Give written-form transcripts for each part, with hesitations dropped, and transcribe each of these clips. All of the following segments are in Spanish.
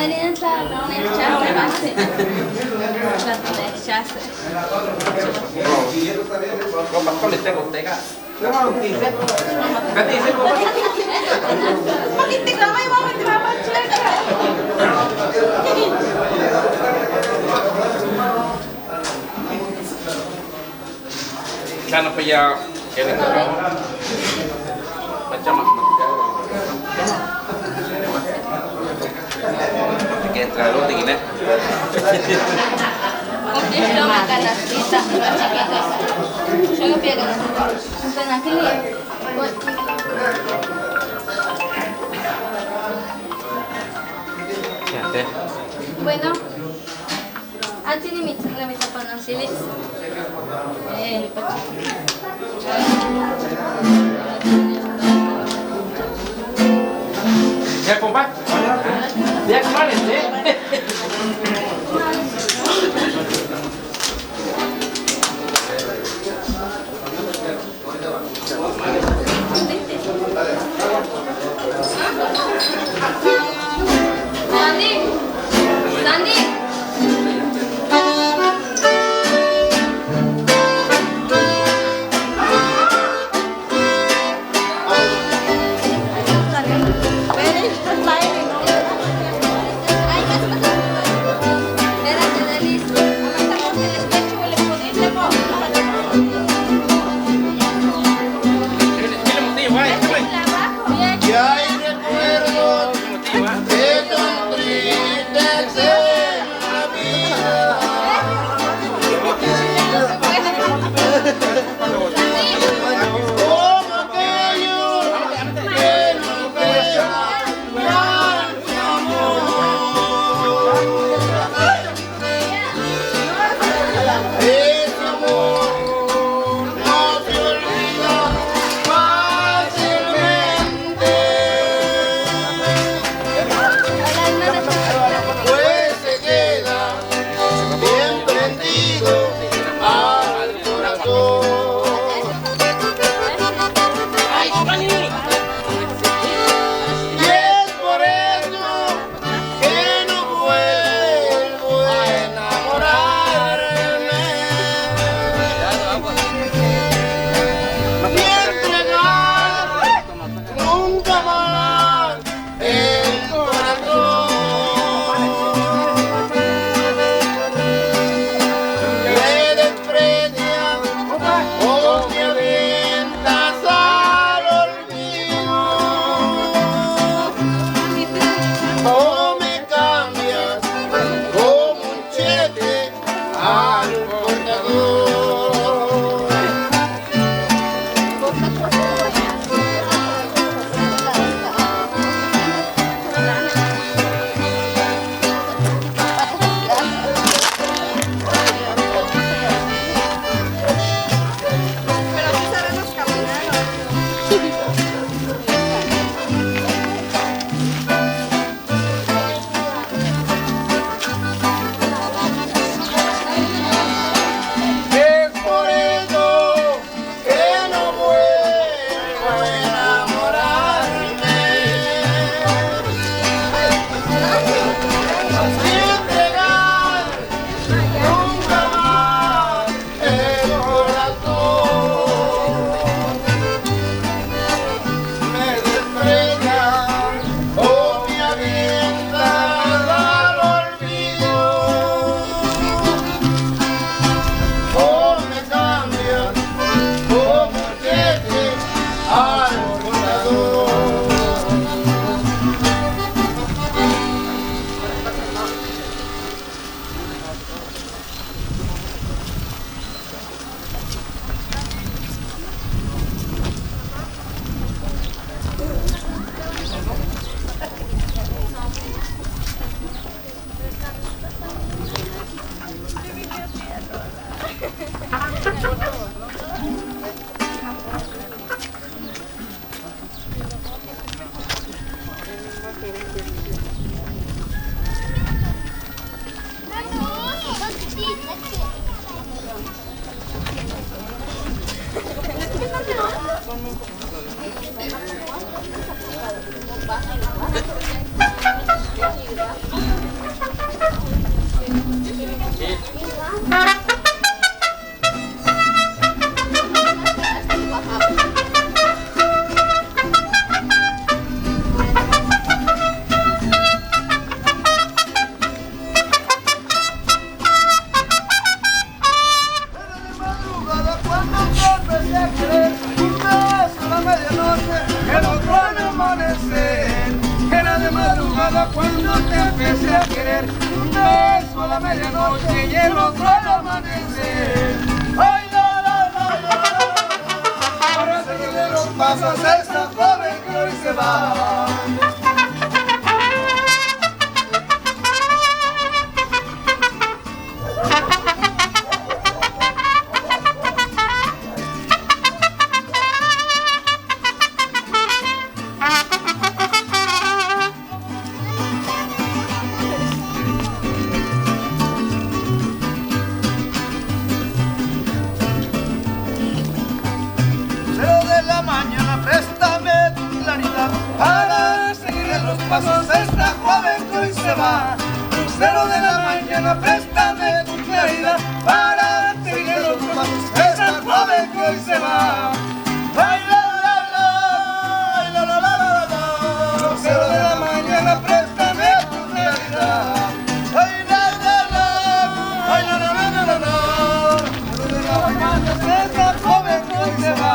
Adriana está rechaza base. Rechaza. Có bắt có lịch con té cả. Cái gì sẽ có. Politik lang ay mga trabaho Sana pa ya kailan ka macam que entraron de Guinea. Dia sudah makan nasi, tak macam kita. Saya biar bukan nak kili. Ya, teh. Bueno, antes ni me tapan los silis. Ya, compa. Ya kemarin deh. Cuando te empecé a querer, un beso a la medianoche y el otro al amanecer. Ay, para seguirle los pasos a esta joven que hoy se va. Para seguir en los pasos de esta joven que hoy se va. Lucero de la mañana, préstame tu claridad para seguir en los pasos de esta joven que hoy se va. Ay, ay, lucero de la mañana, préstame tu claridad. Ay, ay, lucero de la mañana, de esta joven que hoy se va.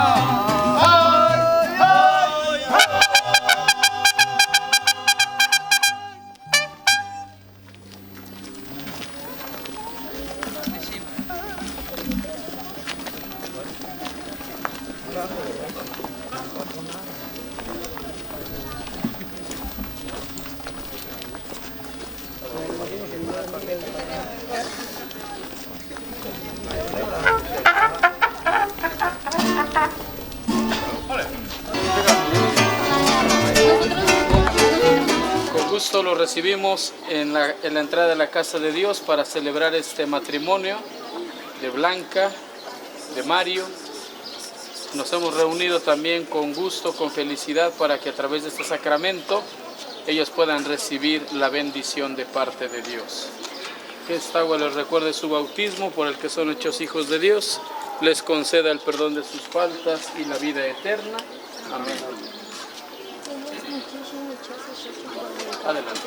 Con gusto lo recibimos en la entrada de la casa de Dios para celebrar este matrimonio de Blanca, de Mario. Nos hemos reunido también con gusto, con felicidad, para que a través de este sacramento ellos puedan recibir la bendición de parte de Dios. Que esta agua les recuerde su bautismo por el que son hechos hijos de Dios, les conceda el perdón de sus faltas y la vida eterna. Amén. Adelante.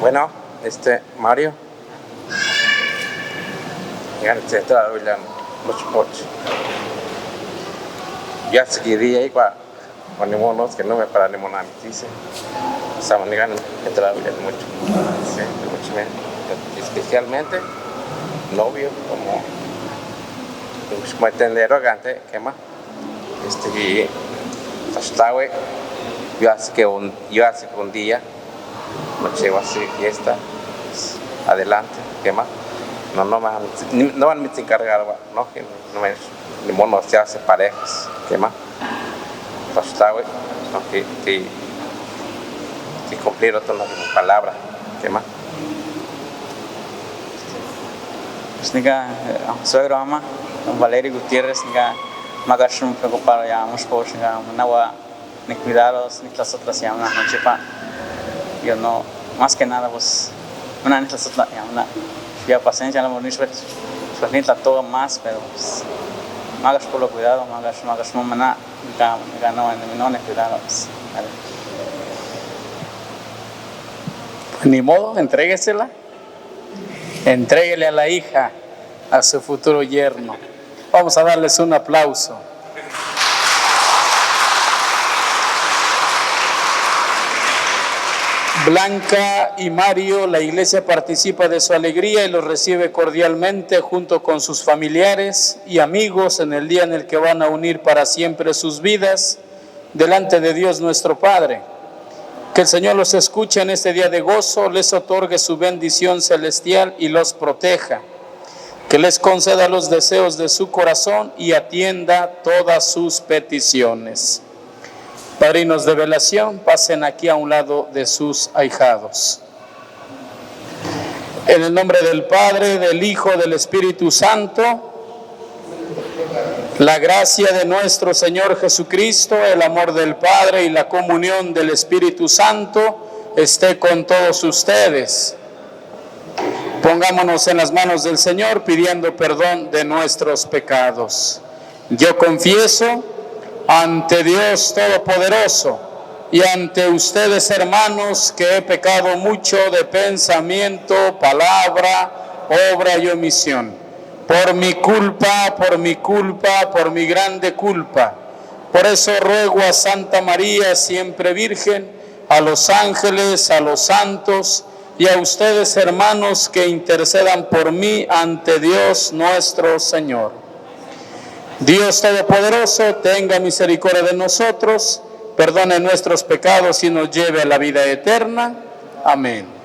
Bueno, Mario. Ganti tra William much. Ya seguiría ahí con monos que no me para ni monamitis. Samanigan entra William mucho. Sí, mucho especialmente novio como pues entender arrogante, ¿qué más? Hasta güey, yo hace que un día no llego así fiesta, pues, adelante, ¿qué más? No van a encargar, no me ni monos se hace parejas, ¿qué más? Hasta güey, no que cumplir otra palabra, ¿qué más? Pues nika suegro ama Valerio Gutiérrez nika magashum preocupado ya hemos coach nika nawa ni cuidados ni las otras ya una noche pa yo no más que nada pues una ni las otras ya una ya paciencia la mornis pues ni la todo más pero pues magash por lo cuidado magash mana nika no en no cuidados Ni modo, entréguesela. Entréguele a la hija, a su futuro yerno. Vamos a darles un aplauso. Blanca y Mario, la iglesia participa de su alegría y los recibe cordialmente junto con sus familiares y amigos en el día en el que van a unir para siempre sus vidas delante de Dios nuestro Padre. Que el Señor los escuche en este día de gozo, les otorgue su bendición celestial y los proteja. Que les conceda los deseos de su corazón y atienda todas sus peticiones. Padrinos de velación, pasen aquí a un lado de sus ahijados. En el nombre del Padre, del Hijo, del Espíritu Santo, la gracia de nuestro Señor Jesucristo, el amor del Padre y la comunión del Espíritu Santo esté con todos ustedes. Pongámonos en las manos del Señor pidiendo perdón de nuestros pecados. Yo confieso ante Dios Todopoderoso y ante ustedes, hermanos, que he pecado mucho de pensamiento, palabra, obra y omisión. Por mi culpa, por mi grande culpa. Por eso ruego a Santa María, siempre Virgen, a los ángeles, a los santos y a ustedes, hermanos, que intercedan por mí ante Dios nuestro Señor. Dios Todopoderoso, tenga misericordia de nosotros, perdone nuestros pecados y nos lleve a la vida eterna. Amén.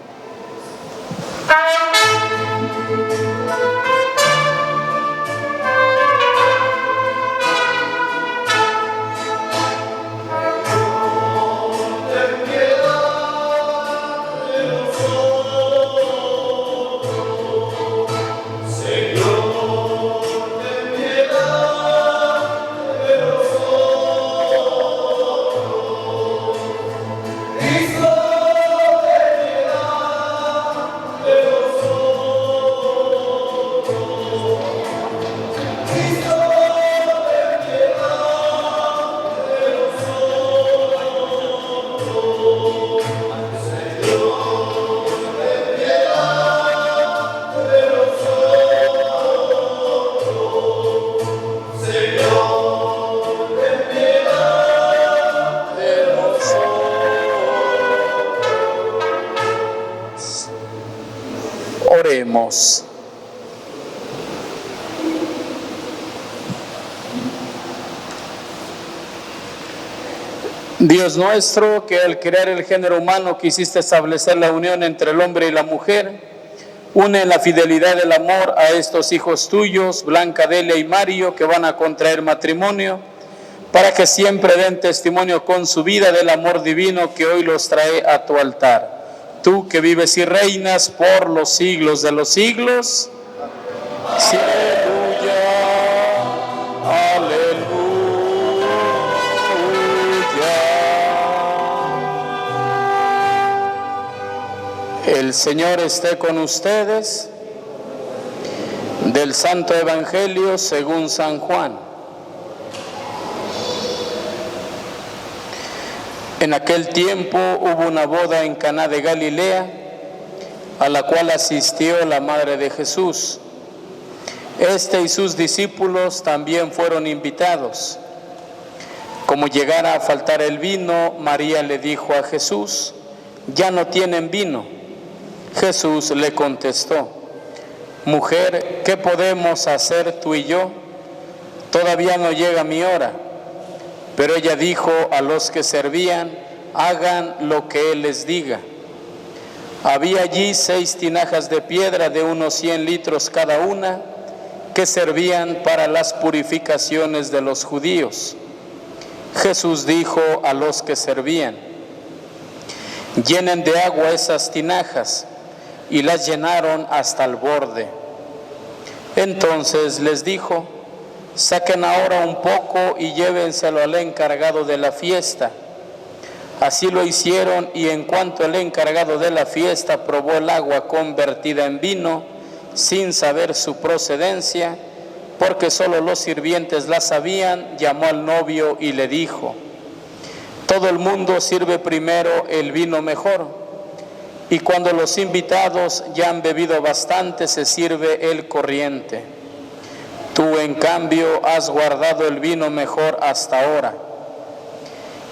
Oremos. Dios nuestro, que al crear el género humano quisiste establecer la unión entre el hombre y la mujer, une en la fidelidad del amor a estos hijos tuyos, Blanca, Delia y Mario, que van a contraer matrimonio, para que siempre den testimonio con su vida del amor divino que hoy los trae a tu altar. Tú que vives y reinas por los siglos de los siglos. Aleluya, aleluya. El Señor esté con ustedes. Del Santo Evangelio según San Juan. En aquel tiempo hubo una boda en Caná de Galilea a la cual asistió la madre de Jesús. Este y sus discípulos también fueron invitados. Como llegara a faltar el vino, María le dijo a Jesús: «Ya no tienen vino». Jesús le contestó: «Mujer, ¿qué podemos hacer tú y yo? Todavía no llega mi hora». Pero ella dijo a los que servían: «Hagan lo que Él les diga». Había allí 6 tinajas de piedra de unos 100 litros cada una, que servían para las purificaciones de los judíos. Jesús dijo a los que servían: «Llenen de agua esas tinajas», y las llenaron hasta el borde. Entonces les dijo: «Saquen ahora un poco y llévenselo al encargado de la fiesta». Así lo hicieron, y en cuanto el encargado de la fiesta probó el agua convertida en vino, sin saber su procedencia, porque solo los sirvientes la sabían, llamó al novio y le dijo: «Todo el mundo sirve primero el vino mejor, y cuando los invitados ya han bebido bastante, se sirve el corriente. Tú, en cambio, has guardado el vino mejor hasta ahora».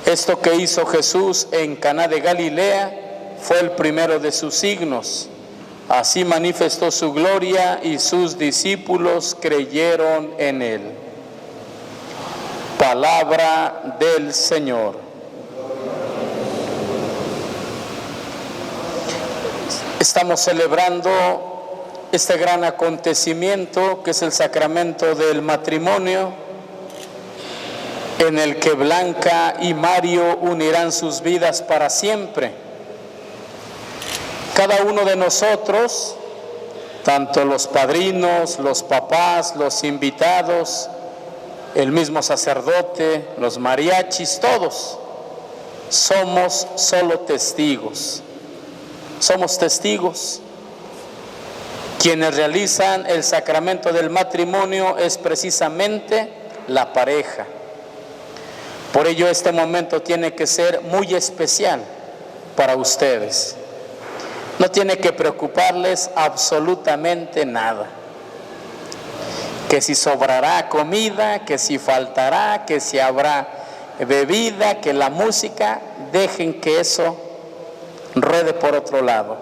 Esto que hizo Jesús en Caná de Galilea fue el primero de sus signos. Así manifestó su gloria y sus discípulos creyeron en él. Palabra del Señor. Estamos celebrando este gran acontecimiento que es el sacramento del matrimonio, en el que Blanca y Mario unirán sus vidas para siempre. Cada uno de nosotros, tanto los padrinos, los papás, los invitados, el mismo sacerdote, los mariachis, todos somos solo testigos. Somos testigos. Quienes realizan el sacramento del matrimonio es precisamente la pareja. Por ello, este momento tiene que ser muy especial para ustedes. No tiene que preocuparles absolutamente nada. Que si sobrará comida, que si faltará, que si habrá bebida, que la música, dejen que eso ruede por otro lado.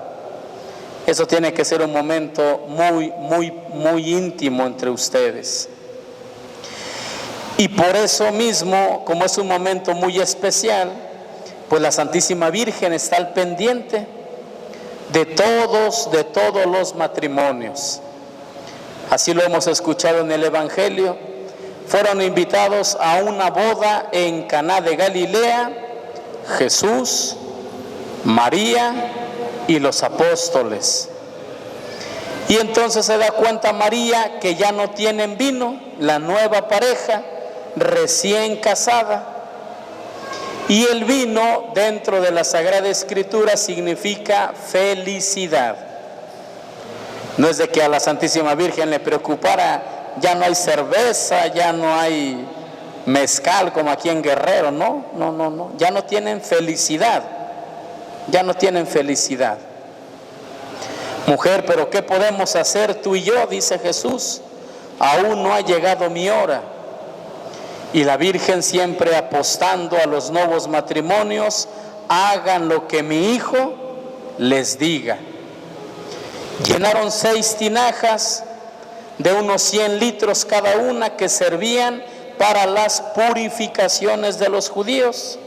Eso tiene que ser un momento muy íntimo entre ustedes. Y por eso mismo, como es un momento muy especial, pues la Santísima Virgen está al pendiente de todos los matrimonios. Así lo hemos escuchado en el Evangelio. Fueron invitados a una boda en Caná de Galilea, Jesús, María y los apóstoles. Y entonces se da cuenta María que ya no tienen vino, la nueva pareja, recién casada. Y el vino, dentro de la Sagrada Escritura, significa felicidad. No es de que a la Santísima Virgen le preocupara: ya no hay cerveza, ya no hay mezcal como aquí en Guerrero. No. Ya no tienen felicidad. Ya no tienen felicidad. Mujer, pero ¿qué podemos hacer tú y yo? Dice Jesús. Aún no ha llegado mi hora. Y la Virgen, siempre apostando a los nuevos matrimonios: hagan lo que mi hijo les diga. Llenaron 6 tinajas de unos 100 litros cada una, que servían para las purificaciones de los judíos.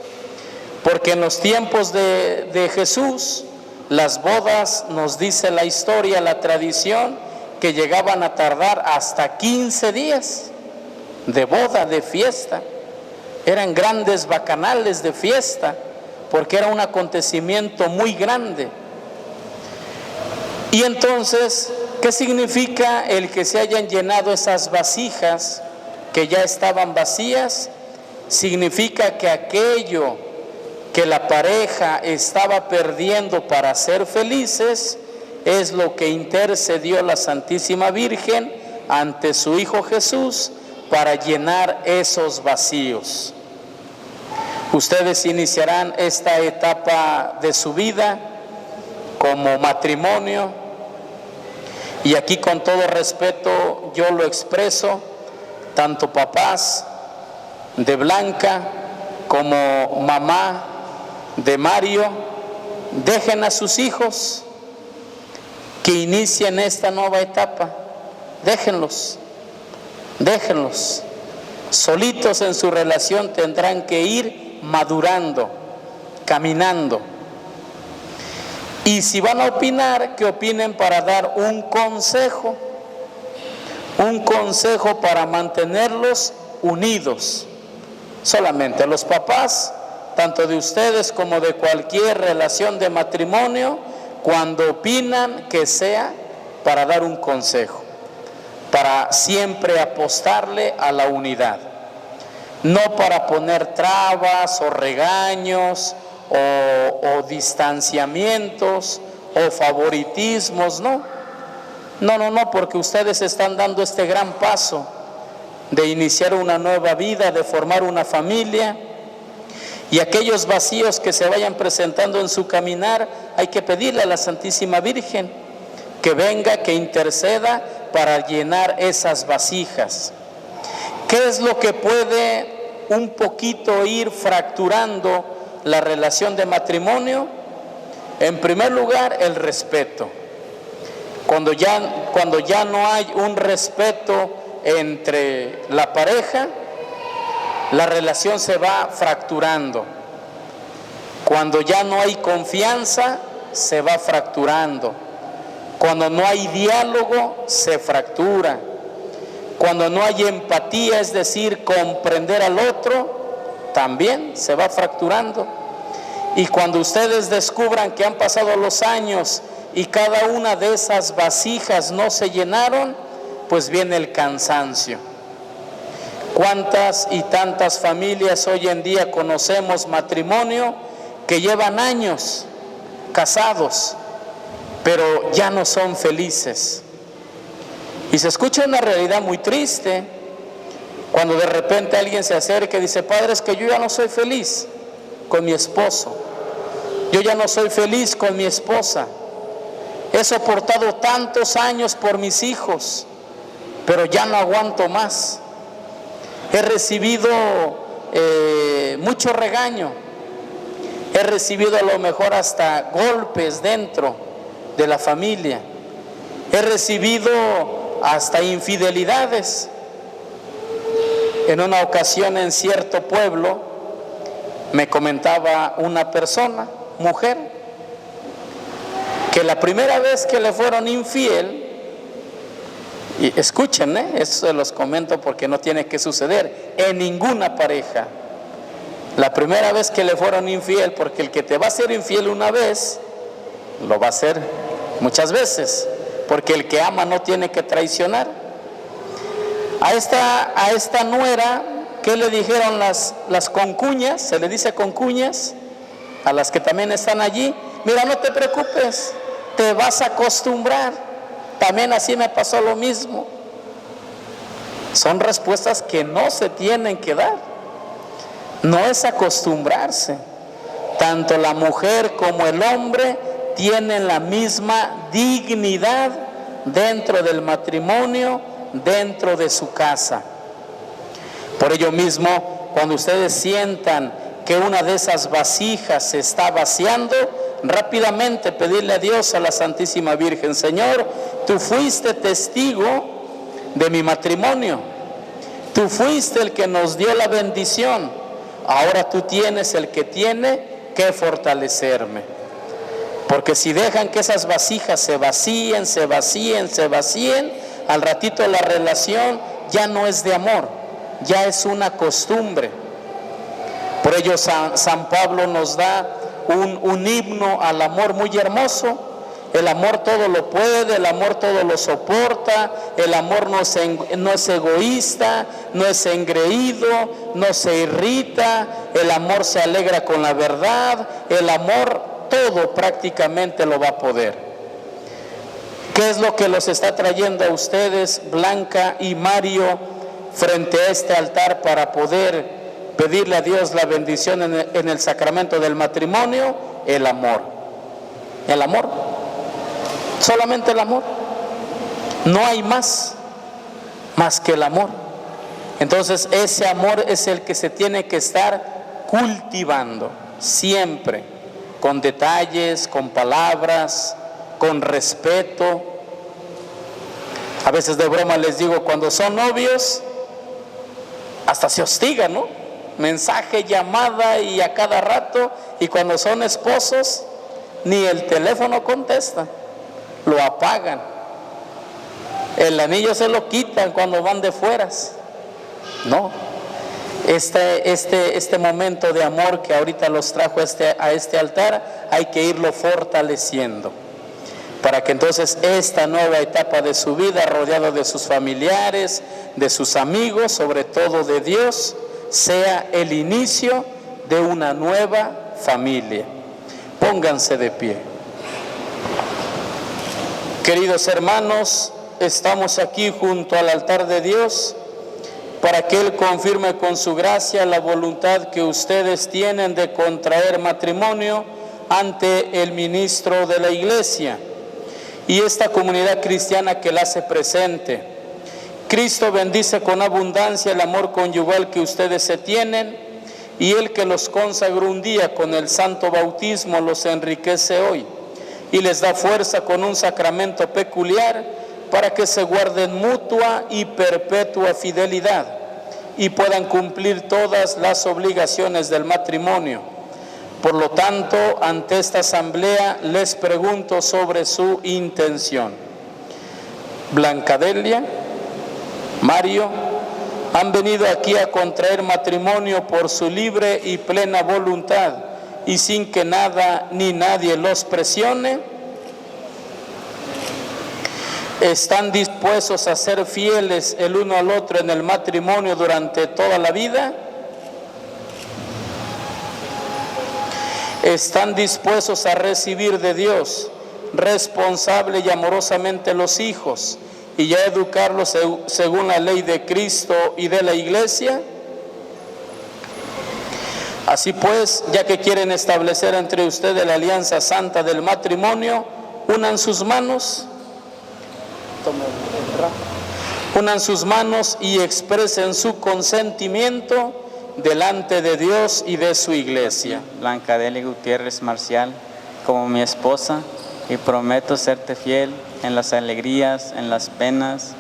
Porque en los tiempos de Jesús, las bodas, nos dice la historia, la tradición, que llegaban a tardar hasta 15 días. De boda, de fiesta. Eran grandes bacanales de fiesta, porque era un acontecimiento muy grande. Y entonces, ¿qué significa el que se hayan llenado esas vasijas que ya estaban vacías? Significa que aquello que la pareja estaba perdiendo para ser felices es lo que intercedió la Santísima Virgen ante su Hijo Jesús para llenar esos vacíos. Ustedes iniciarán esta etapa de su vida como matrimonio, y aquí con todo respeto yo lo expreso, tanto papás de Blanca como mamá de Mario, dejen a sus hijos que inicien esta nueva etapa. Déjenlos solitos en su relación, tendrán que ir madurando, caminando. Y si van a opinar, que opinen para dar un consejo para mantenerlos unidos. Solamente los papás, tanto de ustedes como de cualquier relación de matrimonio, cuando opinan, que sea para dar un consejo, para siempre apostarle a la unidad, no para poner trabas o regaños o distanciamientos o favoritismos, no, porque ustedes están dando este gran paso de iniciar una nueva vida, de formar una familia, y aquellos vacíos que se vayan presentando en su caminar, hay que pedirle a la Santísima Virgen que venga, que interceda para llenar esas vasijas. ¿Qué es lo que puede un poquito ir fracturando la relación de matrimonio? En primer lugar, el respeto. Cuando ya no hay un respeto entre la pareja, la relación se va fracturando. Cuando ya no hay confianza, se va fracturando. Cuando no hay diálogo, se fractura. Cuando no hay empatía, es decir, comprender al otro, también se va fracturando. Y cuando ustedes descubran que han pasado los años y cada una de esas vasijas no se llenaron, pues viene el cansancio. ¿Cuántas y tantas familias hoy en día conocemos matrimonio que llevan años casados, pero ya no son felices? Y se escucha una realidad muy triste cuando de repente alguien se acerca y dice: padre, es que yo ya no soy feliz con mi esposo, yo ya no soy feliz con mi esposa, he soportado tantos años por mis hijos, pero ya no aguanto más. He recibido mucho regaño, he recibido a lo mejor hasta golpes dentro de la familia, he recibido hasta infidelidades. En una ocasión en cierto pueblo me comentaba una persona, mujer, que la primera vez que le fueron infiel, y escuchen, eso se los comento porque no tiene que suceder en ninguna pareja. La primera vez que le fueron infiel, porque el que te va a ser infiel una vez, lo va a hacer muchas veces, porque el que ama no tiene que traicionar. A esta nuera, ¿qué le dijeron las concuñas? Se le dice concuñas a las que también están allí: mira, no te preocupes, te vas a acostumbrar. También así me pasó lo mismo. Son respuestas que no se tienen que dar. No es acostumbrarse. Tanto la mujer como el hombre tienen la misma dignidad dentro del matrimonio, dentro de su casa. Por ello mismo, cuando ustedes sientan que una de esas vasijas se está vaciando, rápidamente pedirle a Dios, a la Santísima Virgen: Señor, tú fuiste testigo de mi matrimonio, tú fuiste el que nos dio la bendición, ahora tú tienes el que tiene que fortalecerme. Porque si dejan que esas vasijas se vacíen, al ratito la relación ya no es de amor, ya es una costumbre. Por ello San Pablo nos da un himno al amor muy hermoso. El amor todo lo puede, el amor todo lo soporta, el amor no es egoísta, no es engreído, no se irrita, el amor se alegra con la verdad, el amor todo prácticamente lo va a poder. ¿Qué es lo que los está trayendo a ustedes, Blanca y Mario, frente a este altar para poder pedirle a Dios la bendición en el sacramento del matrimonio? El amor. El amor. Solamente el amor. No hay más que el amor. Entonces ese amor es el que se tiene que estar cultivando siempre, con detalles, con palabras, con respeto. A veces de broma les digo, cuando son novios, hasta se hostigan, ¿no? Mensaje, llamada y a cada rato. Y cuando son esposos, ni el teléfono contestan, lo apagan. El anillo se lo quitan cuando van de fueras. No. Este momento de amor que ahorita los trajo a este altar, hay que irlo fortaleciendo, para que entonces esta nueva etapa de su vida, rodeado de sus familiares, de sus amigos, sobre todo de Dios, sea el inicio de una nueva familia. Pónganse de pie. Queridos hermanos, estamos aquí junto al altar de Dios para que Él confirme con su gracia la voluntad que ustedes tienen de contraer matrimonio ante el ministro de la Iglesia y esta comunidad cristiana que la hace presente. Cristo bendice con abundancia el amor conyugal que ustedes se tienen, y Él que los consagró un día con el santo bautismo los enriquece hoy y les da fuerza con un sacramento peculiar para que se guarden mutua y perpetua fidelidad y puedan cumplir todas las obligaciones del matrimonio. Por lo tanto, ante esta asamblea les pregunto sobre su intención. Blancadelia, Mario, han venido aquí a contraer matrimonio por su libre y plena voluntad y sin que nada ni nadie los presione. ¿Están dispuestos a ser fieles el uno al otro en el matrimonio durante toda la vida? ¿Están dispuestos a recibir de Dios responsable y amorosamente los hijos y ya educarlos según la ley de Cristo y de la Iglesia? Así pues, ya que quieren establecer entre ustedes la alianza santa del matrimonio, unan sus manos. Unan sus manos y expresen su consentimiento delante de Dios y de su Iglesia. Blancadelia Gutiérrez Marcial, como mi esposa, y prometo serte fiel en las alegrías, en las penas,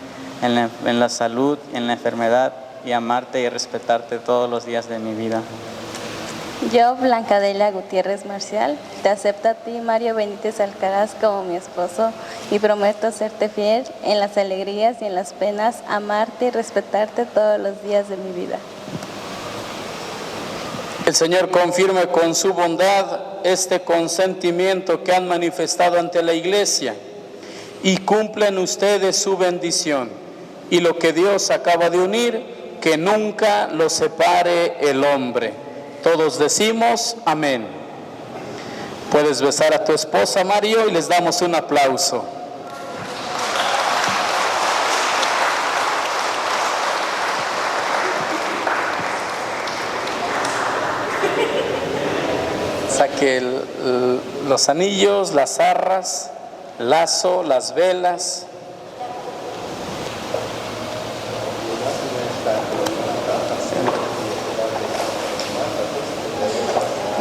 en la salud, en la enfermedad, y amarte y respetarte todos los días de mi vida. Yo, Blancadelia Gutiérrez Marcial, te acepto a ti, Mario Benítez Alcaraz, como mi esposo y prometo serte fiel en las alegrías y en las penas, amarte y respetarte todos los días de mi vida. El Señor confirme con su bondad este consentimiento que han manifestado ante la Iglesia y cumplan ustedes su bendición. Y lo que Dios acaba de unir, que nunca lo separe el hombre. Todos decimos amén. Puedes besar a tu esposa, Mario, y les damos un aplauso. Saque los anillos, las arras, lazo, las velas.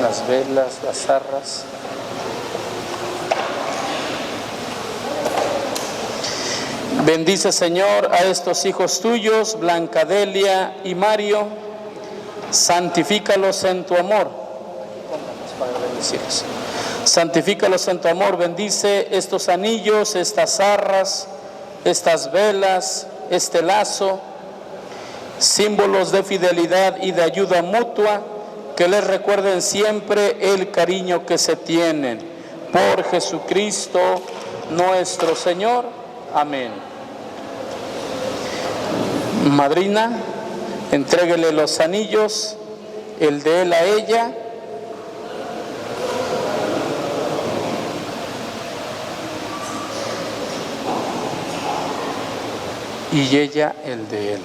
Las velas, las arras. Bendice, Señor, a estos hijos tuyos, Blancadelia y Mario. Santifícalos en tu amor. Santifícalos en tu amor. Bendice estos anillos, estas arras, estas velas, este lazo, símbolos de fidelidad y de ayuda mutua, que les recuerden siempre el cariño que se tienen. Por Jesucristo nuestro Señor. Amén. Madrina, entréguele los anillos, el de él a ella. Y ella el de él.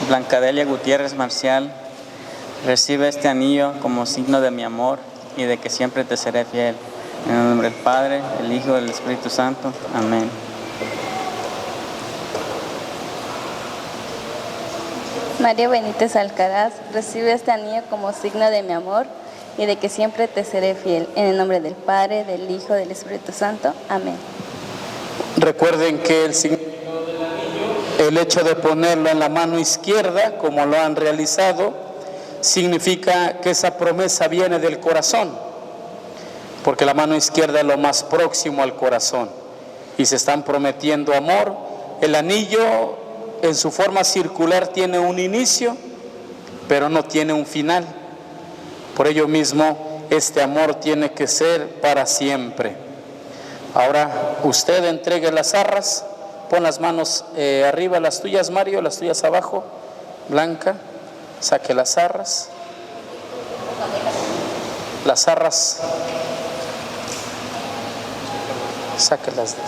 Blancadelia Gutiérrez Marcial, Recibe este anillo como signo de mi amor y de que siempre te seré fiel. En el nombre del Padre, del Hijo y del Espíritu Santo. Amén. Mario Benítez Alcaraz, recibe este anillo como signo de mi amor y de que siempre te seré fiel. En el nombre del Padre, del Hijo y del Espíritu Santo. Amén. Recuerden que el significado del anillo, el hecho de ponerlo en la mano izquierda, como lo han realizado, significa que esa promesa viene del corazón, porque la mano izquierda es lo más próximo al corazón y se están prometiendo amor. El anillo en su forma circular tiene un inicio, pero no tiene un final. Por ello mismo, este amor tiene que ser para siempre. Ahora, usted entregue las arras, pon las manos arriba, las tuyas, Mario, las tuyas abajo, Blanca, saque las arras. Las arras, sáquelas de...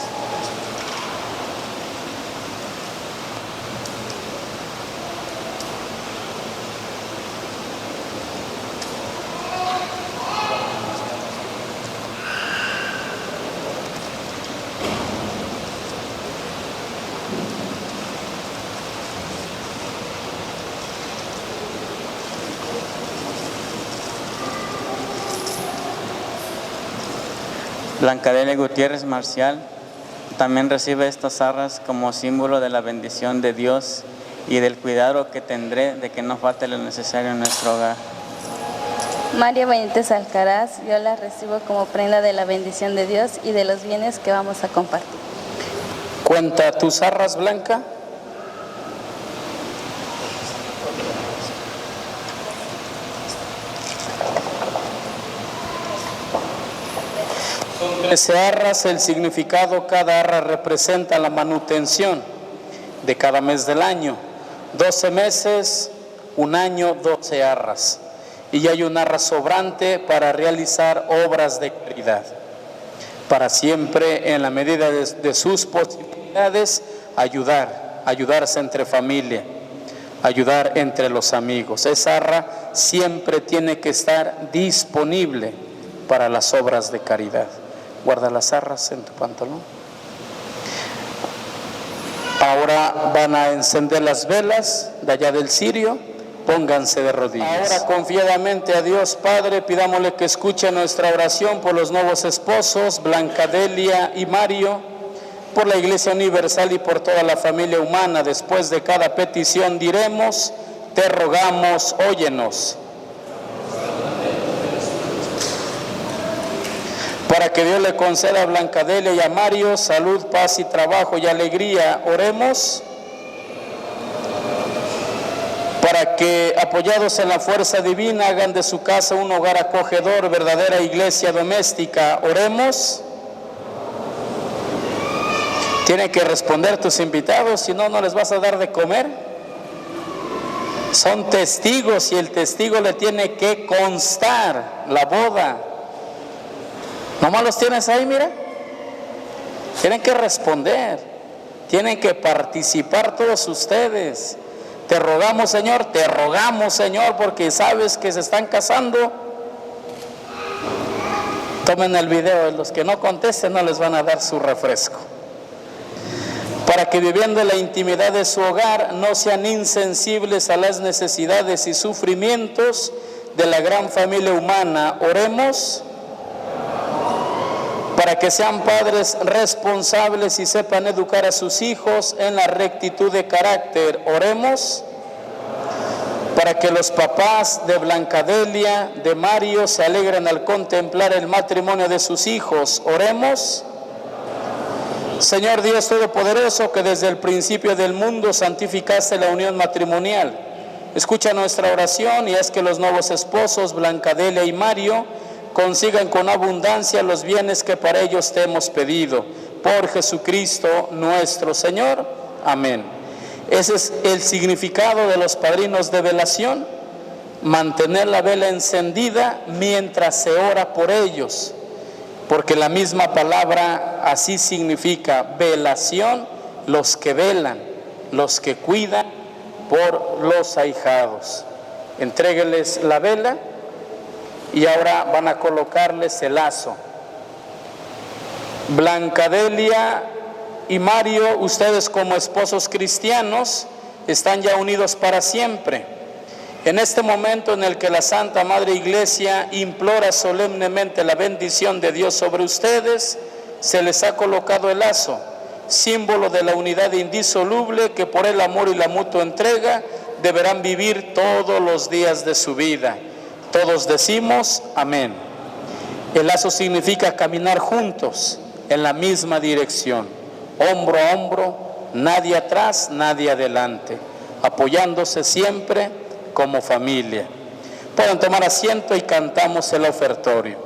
Blancadelia Gutiérrez Marcial también recibe estas arras como símbolo de la bendición de Dios y del cuidado que tendré de que no falte lo necesario en nuestro hogar. Mario Benítez Alcaraz, yo la recibo como prenda de la bendición de Dios y de los bienes que vamos a compartir. Cuenta tus arras, Blanca. Son 13 arras, el significado, cada arra representa la manutención de cada mes del año. 12 meses, un año, 12 arras. Y hay una arra sobrante para realizar obras de caridad. Para siempre, en la medida de sus posibilidades, ayudarse entre familia, ayudar entre los amigos. Esa arra siempre tiene que estar disponible para las obras de caridad. Guarda las arras en tu pantalón. Ahora van a encender las velas de allá del cirio. Pónganse de rodillas. Ahora confiadamente a Dios Padre, pidámosle que escuche nuestra oración por los nuevos esposos, Blancadelia y Mario, por la Iglesia Universal y por toda la familia humana. Después de cada petición diremos: te rogamos, óyenos. Para que Dios le conceda a Blancadelia y a Mario salud, paz y trabajo y alegría, oremos. Para que, apoyados en la fuerza divina, hagan de su casa un hogar acogedor, verdadera iglesia doméstica, oremos. Tienen que responder tus invitados, si no, no les vas a dar de comer. Son testigos y el testigo le tiene que constar la boda. ¿Nomás los tienes ahí, mira? Tienen que responder, tienen que participar todos ustedes. Te rogamos, Señor, porque sabes que se están casando. Tomen el video, los que no contesten no les van a dar su refresco. Para que viviendo la intimidad de su hogar no sean insensibles a las necesidades y sufrimientos de la gran familia humana, oremos. Para que sean padres responsables y sepan educar a sus hijos en la rectitud de carácter, oremos. Para que los papás de Blancadelia, de Mario, se alegren al contemplar el matrimonio de sus hijos, oremos. Señor Dios Todopoderoso, que desde el principio del mundo santificaste la unión matrimonial, escucha nuestra oración y haz que los nuevos esposos, Blancadelia y Mario, consigan con abundancia los bienes que para ellos te hemos pedido. Por Jesucristo nuestro Señor. Amén. Ese es el significado de los padrinos de velación. Mantener la vela encendida mientras se ora por ellos. Porque la misma palabra así significa velación, los que velan, los que cuidan por los ahijados. Entrégueles la vela y ahora van a colocarles el lazo. Blancadelia y Mario, ustedes como esposos cristianos están ya unidos para siempre. En este momento en el que la Santa Madre Iglesia implora solemnemente la bendición de Dios sobre ustedes, se les ha colocado el lazo, símbolo de la unidad indisoluble que por el amor y la mutua entrega deberán vivir todos los días de su vida. Todos decimos amén. El lazo significa caminar juntos en la misma dirección, hombro a hombro, nadie atrás, nadie adelante, apoyándose siempre como familia. Pueden tomar asiento y cantamos el ofertorio.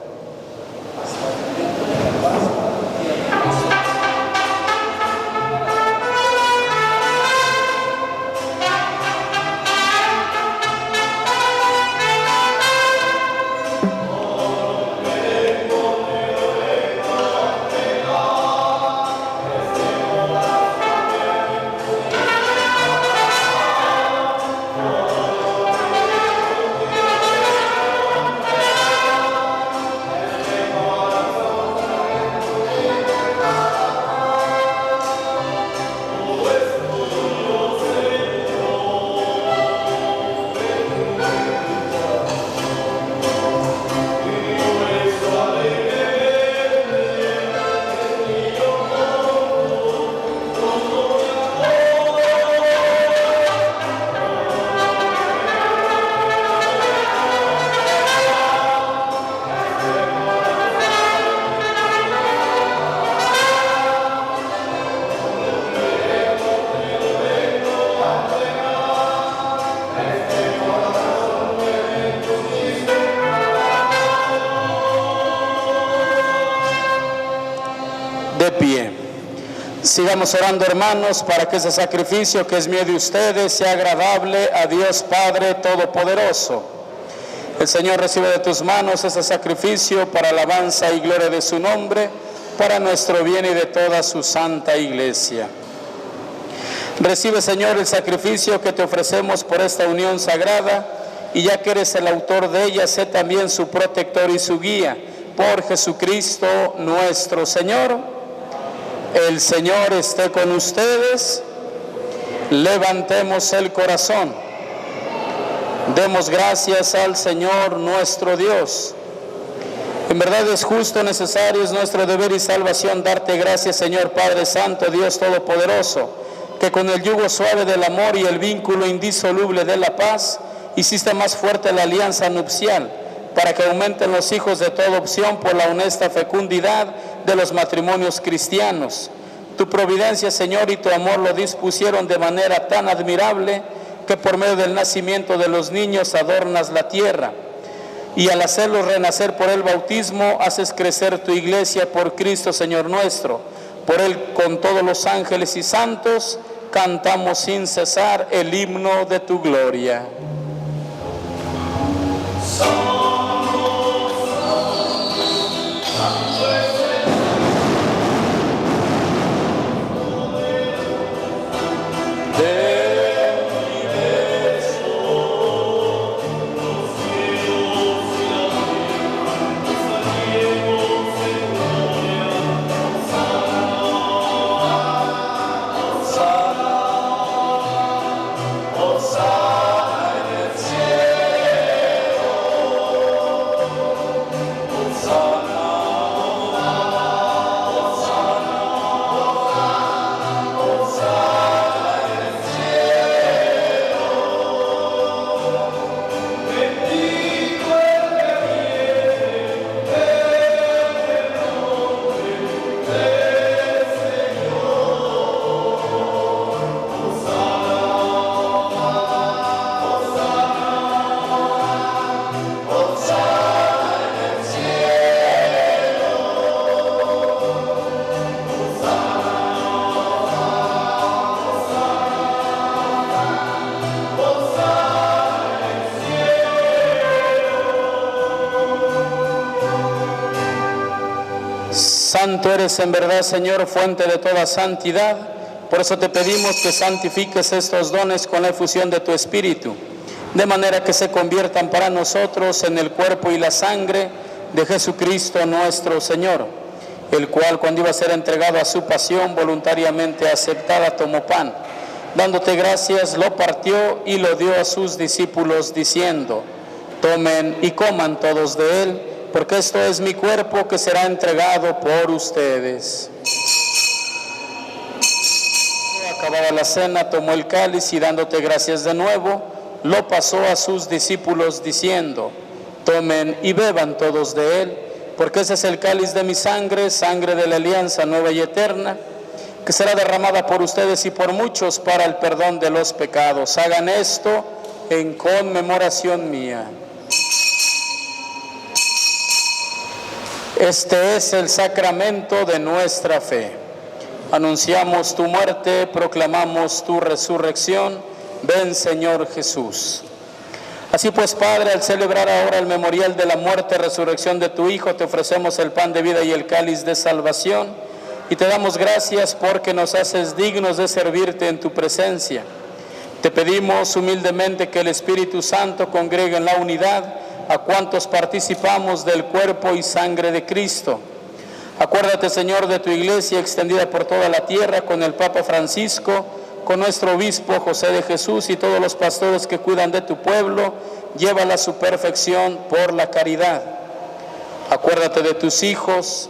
De pie. Sigamos orando, hermanos, para que ese sacrificio que es mío de ustedes sea agradable a Dios Padre Todopoderoso. El Señor recibe de tus manos ese sacrificio para alabanza y gloria de su nombre, para nuestro bien y de toda su santa iglesia. Recibe, Señor, el sacrificio que te ofrecemos por esta unión sagrada, y ya que eres el autor de ella, sé también su protector y su guía, por Jesucristo nuestro Señor. El Señor esté con ustedes. Levantemos el corazón. Demos gracias al Señor nuestro Dios. En verdad es justo, necesario, es nuestro deber y salvación darte gracias, Señor Padre Santo, Dios Todopoderoso, que con el yugo suave del amor y el vínculo indisoluble de la paz, hiciste más fuerte la alianza nupcial, para que aumenten los hijos de toda opción por la honesta fecundidad de los matrimonios cristianos. Tu providencia, Señor, y tu amor lo dispusieron de manera tan admirable que por medio del nacimiento de los niños adornas la tierra, y al hacerlos renacer por el bautismo haces crecer tu iglesia por Cristo, Señor nuestro. Por él, con todos los ángeles y santos, cantamos sin cesar el himno de tu gloria. Santo eres en verdad, Señor, fuente de toda santidad. Por eso te pedimos que santifiques estos dones con la efusión de tu Espíritu, de manera que se conviertan para nosotros en el cuerpo y la sangre de Jesucristo nuestro Señor, el cual, cuando iba a ser entregado a su pasión, voluntariamente aceptada, tomó pan. Dándote gracias, lo partió y lo dio a sus discípulos, diciendo: tomen y coman todos de él, porque esto es mi cuerpo que será entregado por ustedes. Acabada la cena, tomó el cáliz y, dándote gracias de nuevo, lo pasó a sus discípulos, diciendo: tomen y beban todos de él, porque ese es el cáliz de mi sangre, sangre de la alianza nueva y eterna, que será derramada por ustedes y por muchos para el perdón de los pecados. Hagan esto en conmemoración mía. Este es el sacramento de nuestra fe. Anunciamos tu muerte, proclamamos tu resurrección. Ven, Señor Jesús. Así pues, Padre, al celebrar ahora el memorial de la muerte y resurrección de tu Hijo, te ofrecemos el pan de vida y el cáliz de salvación, y te damos gracias porque nos haces dignos de servirte en tu presencia. Te pedimos humildemente que el Espíritu Santo congregue en la unidad a cuantos participamos del cuerpo y sangre de Cristo. Acuérdate, Señor, de tu iglesia extendida por toda la tierra, con el Papa Francisco, con nuestro obispo José de Jesús y todos los pastores que cuidan de tu pueblo. Llévala a su perfección por la caridad. Acuérdate de tus hijos,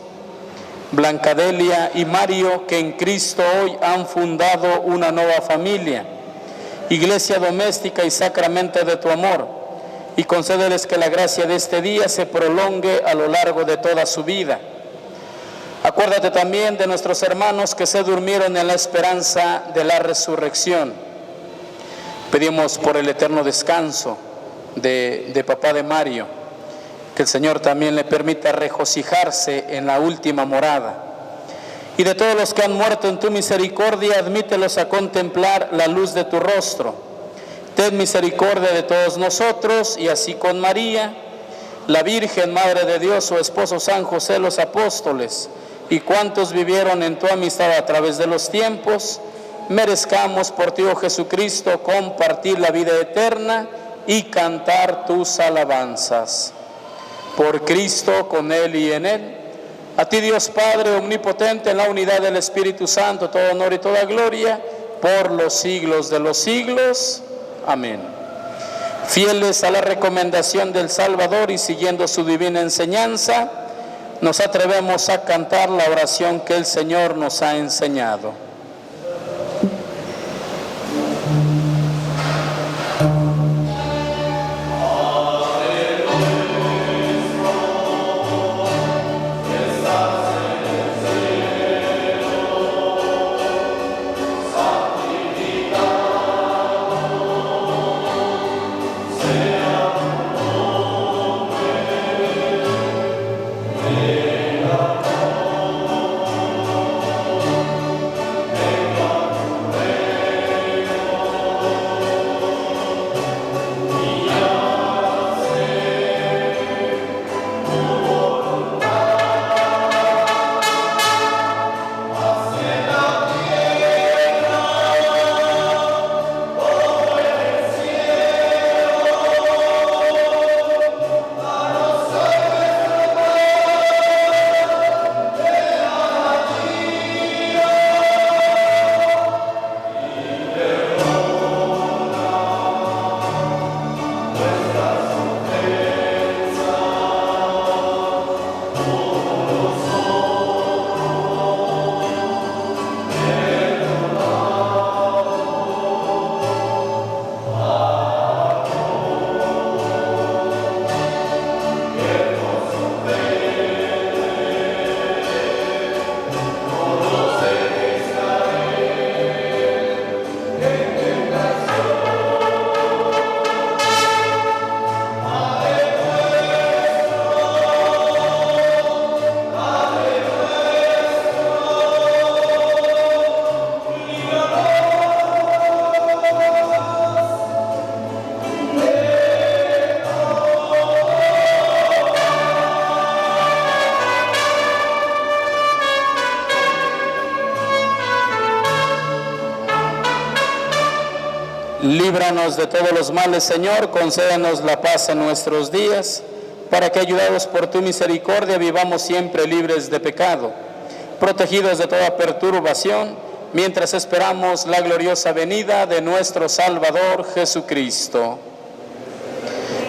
Blancadelia y Mario, que en Cristo hoy han fundado una nueva familia, iglesia doméstica y sacramento de tu amor, y concédeles que la gracia de este día se prolongue a lo largo de toda su vida. Acuérdate también de nuestros hermanos que se durmieron en la esperanza de la resurrección. Pedimos por el eterno descanso de papá de Mario, que el Señor también le permita regocijarse en la última morada. Y de todos los que han muerto en tu misericordia, admítelos a contemplar la luz de tu rostro. Ten misericordia de todos nosotros, y así con María, la Virgen, Madre de Dios, su esposo San José, los apóstoles, y cuantos vivieron en tu amistad a través de los tiempos, merezcamos por ti, oh Jesucristo, compartir la vida eterna y cantar tus alabanzas. Por Cristo, con Él y en Él, a ti, Dios Padre omnipotente, en la unidad del Espíritu Santo, todo honor y toda gloria, por los siglos de los siglos. Amén. Fieles a la recomendación del Salvador y siguiendo su divina enseñanza, nos atrevemos a cantar la oración que el Señor nos ha enseñado. Líbranos de todos los males, Señor, concédenos la paz en nuestros días, para que, ayudados por tu misericordia, vivamos siempre libres de pecado, protegidos de toda perturbación, mientras esperamos la gloriosa venida de nuestro Salvador Jesucristo.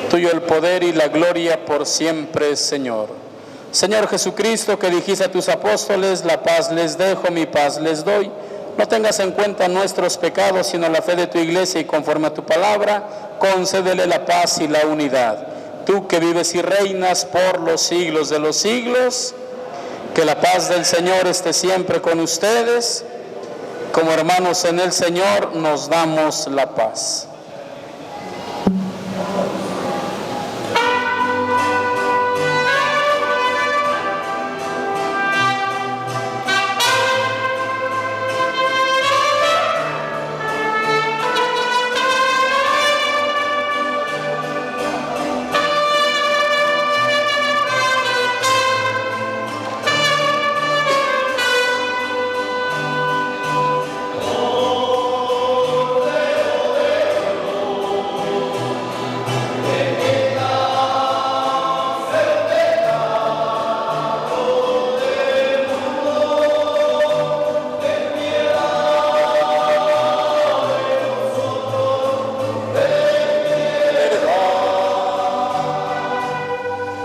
Tuyo el poder y la gloria por siempre, Señor. Señor Jesucristo, que dijiste a tus apóstoles, la paz les dejo, mi paz les doy. No tengas en cuenta nuestros pecados, sino la fe de tu iglesia, y conforme a tu palabra, concédele la paz y la unidad. Tú que vives y reinas por los siglos de los siglos, que la paz del Señor esté siempre con ustedes. Como hermanos en el Señor, nos damos la paz.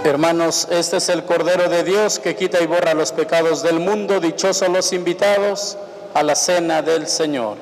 Hermanos, este es el Cordero de Dios que quita y borra los pecados del mundo. Dichosos los invitados a la cena del Señor.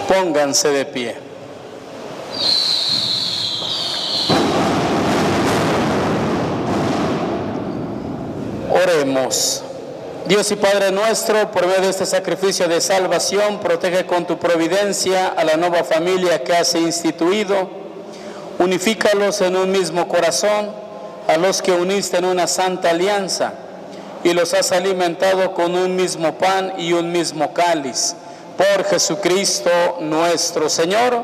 Pónganse de pie. Oremos. Dios y Padre nuestro, por medio de este sacrificio de salvación, protege con tu providencia a la nueva familia que has instituido. Unifícalos en un mismo corazón, a los que uniste en una santa alianza, y los has alimentado con un mismo pan y un mismo cáliz. Por Jesucristo nuestro Señor.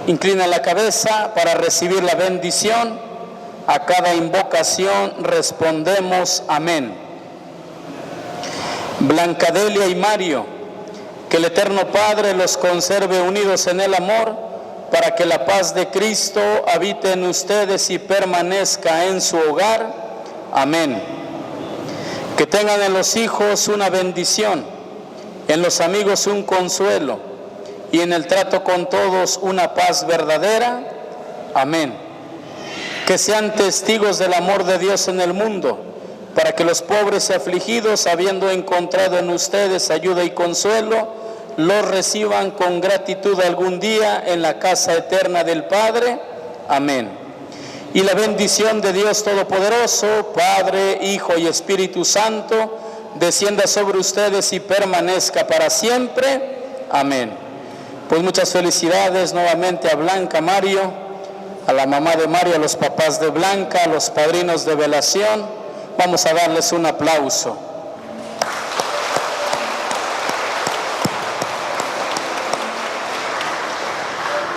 Inclina la cabeza para recibir la bendición. A cada invocación respondemos amén. Blancadelia y Mario, que el Eterno Padre los conserve unidos en el amor, para que la paz de Cristo habite en ustedes y permanezca en su hogar. Amén. Que tengan en los hijos una bendición, en los amigos un consuelo, y en el trato con todos una paz verdadera. Amén. Que sean testigos del amor de Dios en el mundo, para que los pobres y afligidos, habiendo encontrado en ustedes ayuda y consuelo, los reciban con gratitud algún día en la casa eterna del Padre. Amén. Y la bendición de Dios Todopoderoso, Padre, Hijo y Espíritu Santo, descienda sobre ustedes y permanezca para siempre. Amén. Pues muchas felicidades nuevamente a Blanca, Mario, a la mamá de Mario, a los papás de Blanca, a los padrinos de velación, Vamos a darles un aplauso.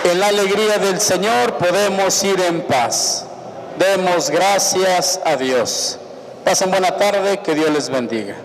En la alegría del Señor podemos ir en paz. Demos gracias a Dios. Pasen buena tarde, que Dios les bendiga.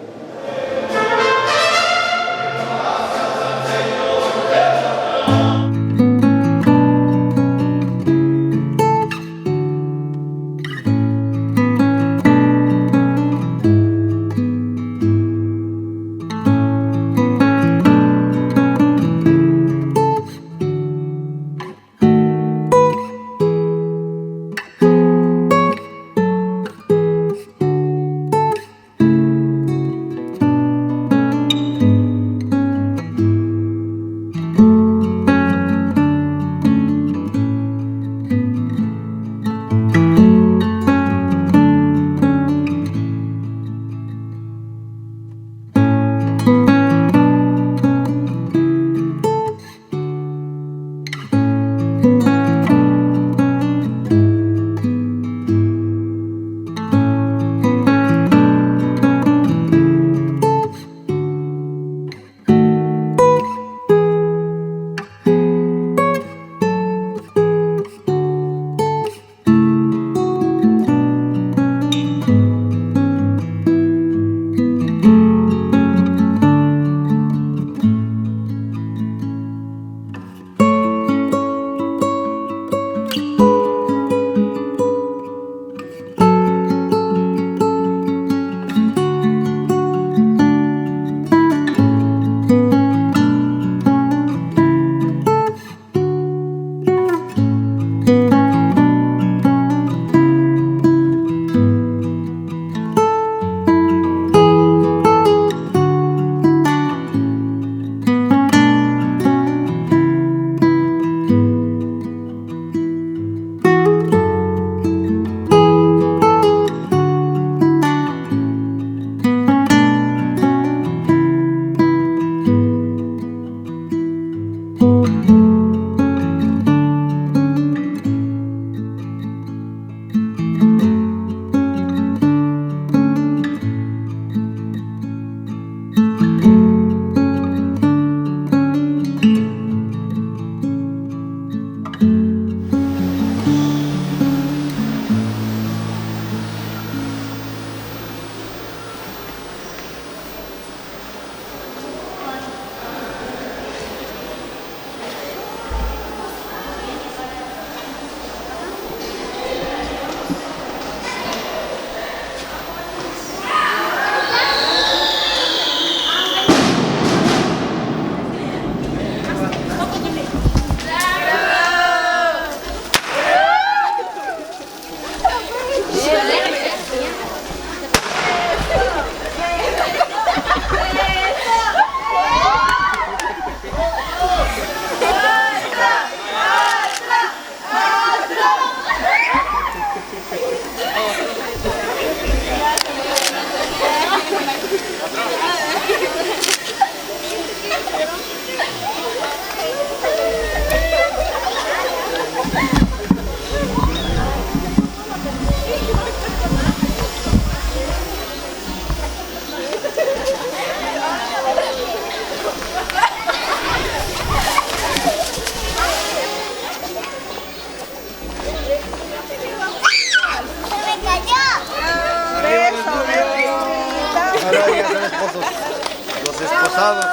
Los esposados.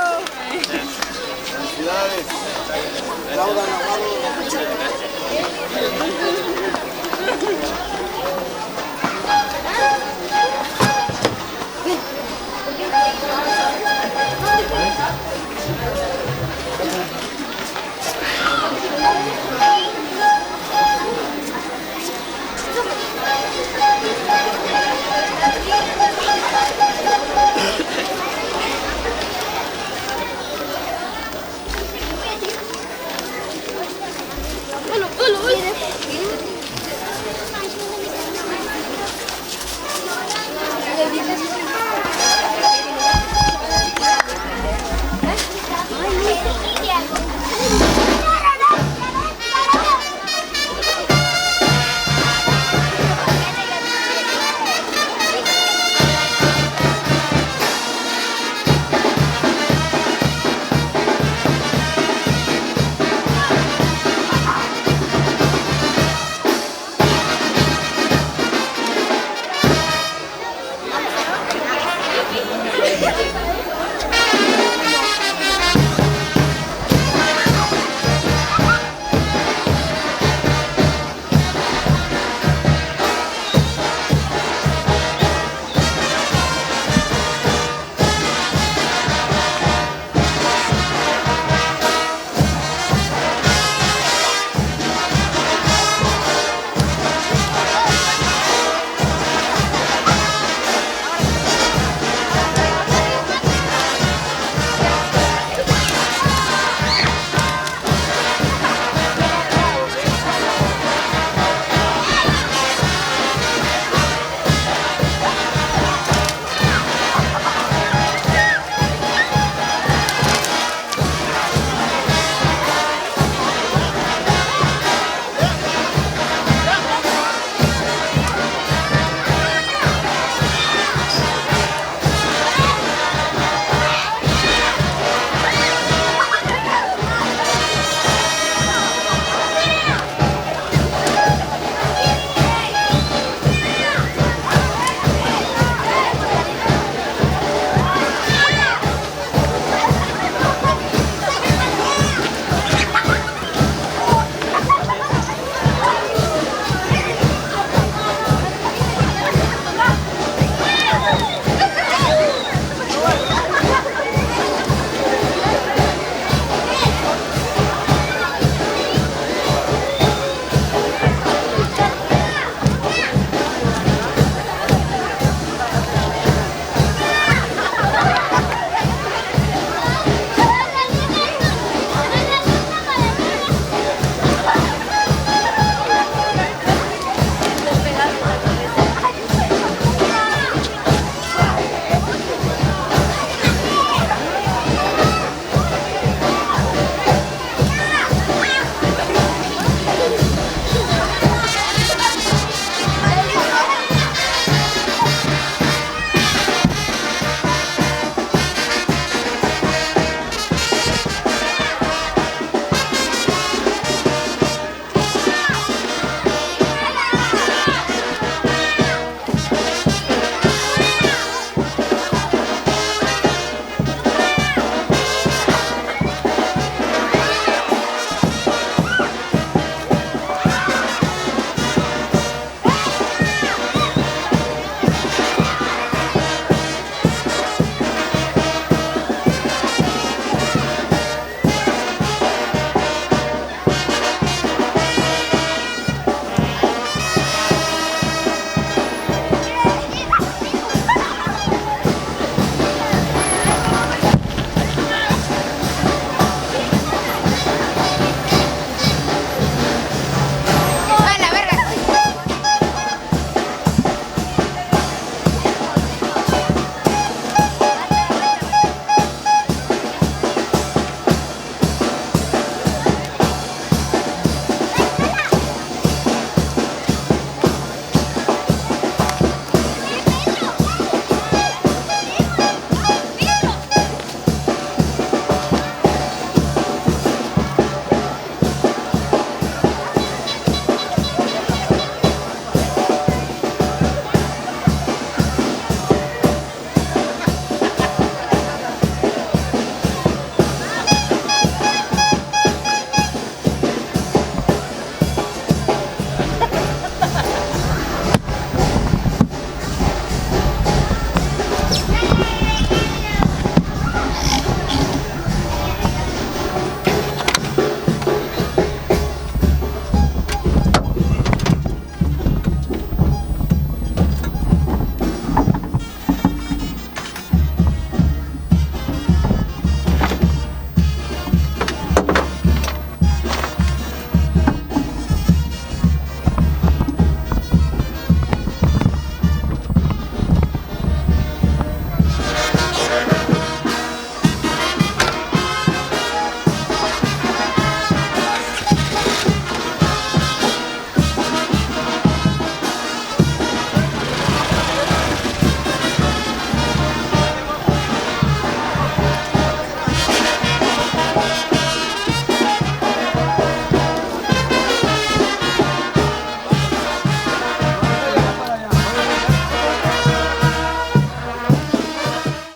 Felicidades. Aplaudan, aplaudan.